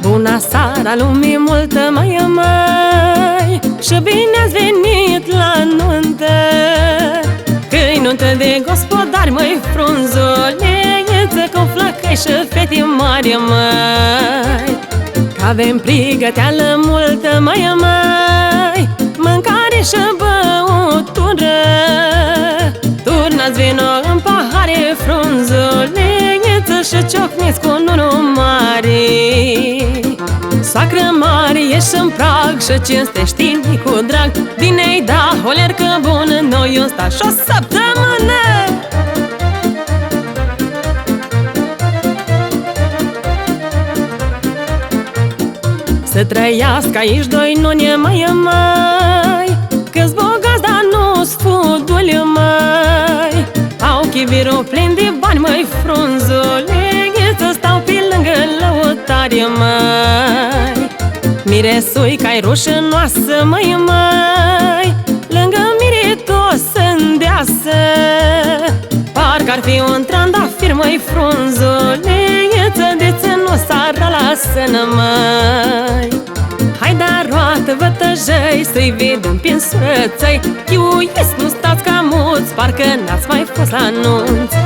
Bună seara lumii multă, mai și bine ați venit la nuntă, că-i nuntă de gospodari, măi, frunzuleță, cu flăcăi și fete mari, măi. Că avem pregăteală multă, mai mâncare și băutură. Turnați vino în pahare, frunzuleță, și ciocniți cu nunul mare. Soacră mare, ieși în prag și cinstești cu drag. Bine-i da, holercă bună, noi o sta și o săptămână. Să trăiască aici doi nune, mai că-s bogați, dar nu-s fuduli, măi. Au chivirul plin de bani, măi, frunzuleță, stau pe lângă lăutare, măi. Miresuica-i rușinoasă, măi, lângă mire tot sândeasă. Parcă-ar fi un trandafir, măi, frunzuleță, de-ți nu s-ar lasă, măi. Hai, dar roată, vătăjăi, să-i vedem prin surățăi. Chiuiesc, nu stați ca muți, parcă n-ați mai fost la nunți.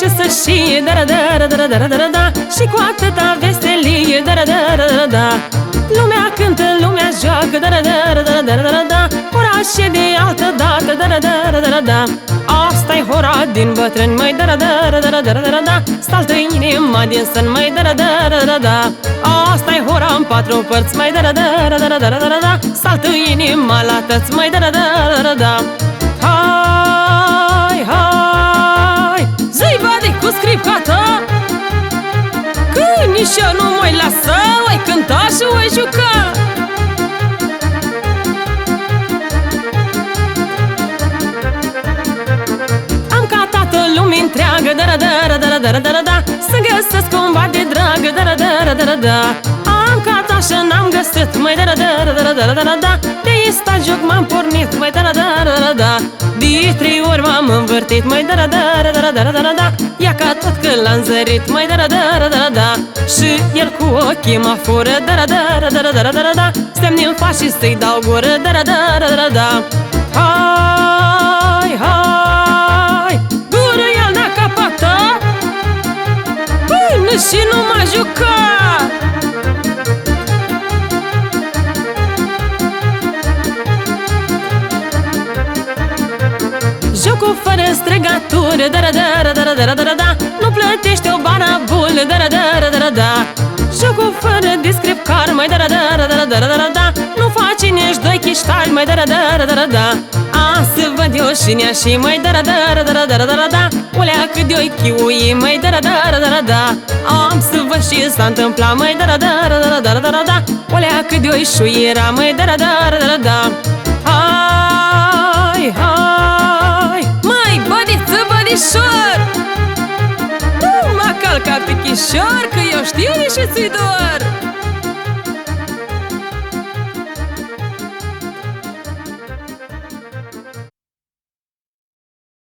Și să știe, da-ra-da-ra-da-ra-da-ra-da, și cu atâta veselie, da-ra-da-ra-da-da. Lumea cântă, lumea joacă, da-ra-da-ra-da-ra-da-ra-da, oraș e de altă dată, da-ra-da-ra-da-ra-da. Asta-i hora din bătrâni, măi, da-ra-da-ra-da-ra-da-ra-da, saltă inima din sân, măi, da-ra-da-ra-da-ra-da. Asta-i hora în patru părți, măi, da-ra-da-ra-da-ra-da-ra-da, saltă inima la tăți, măi, da-ra-da-ra-da-ra-da. Hai, hai, zi-i bade cu scripca ta, că nici eu nu mă-i lasă, oi cânta și oi juca. Am ca toată lumea întreagă, da-ra-da-ra-da-ra-da-ra-da, să găsesc un bat de dragă, da-ra-da-ra-da-ra-da. Am ca ta și n-am găsit, măi, da-ra-da-ra-da-ra-da-ra-da, de-i sta joc m-am pornit, măi, da-ra-da-ra-da-da. De 3 ori m-am învârtit, măi, da-ra-da-ra-da-ra-da-ra-da, ia ca tot că l-am zărit, măi, da-ra-da-ra-da-ra-da. Și el cu ochii mă fură, da-ra-da-ra-da-ra-da-ra-da, semni-mi faci și să-i dau gură, da-ra-da-ra-da-ra-da. Hai, hai, gură el n-a capată, până și nu m-a jucat. Jocul fără străgatură, da-ra-da-ra-da-ra-da-ra-da, nu plătește o barabulă, da-ra-da-ra-da-ra-da. Jocul fără descripcar, mai da-ra-da-ra-da-ra-da-ra-da, nu face nici doi chiștari, mai da-ra-da-ra-da-ra-da. Să văd eu și nea și mai da-ra-da-ra-da-ra-da-ra-da, olea cât de-o chiui, mai da-ra-da-ra-da-ra-da. Am să văd și s-a întâmplat, mai da-ra-da-ra-da-ra-da-ra-da, olea cât de-o șuiera, mai da-ra-da-ra-da-ra-da. Hai, hai, măi, bădiță, bădișor, nu mă calca pe chișor, că eu știu de ce ți-i dor.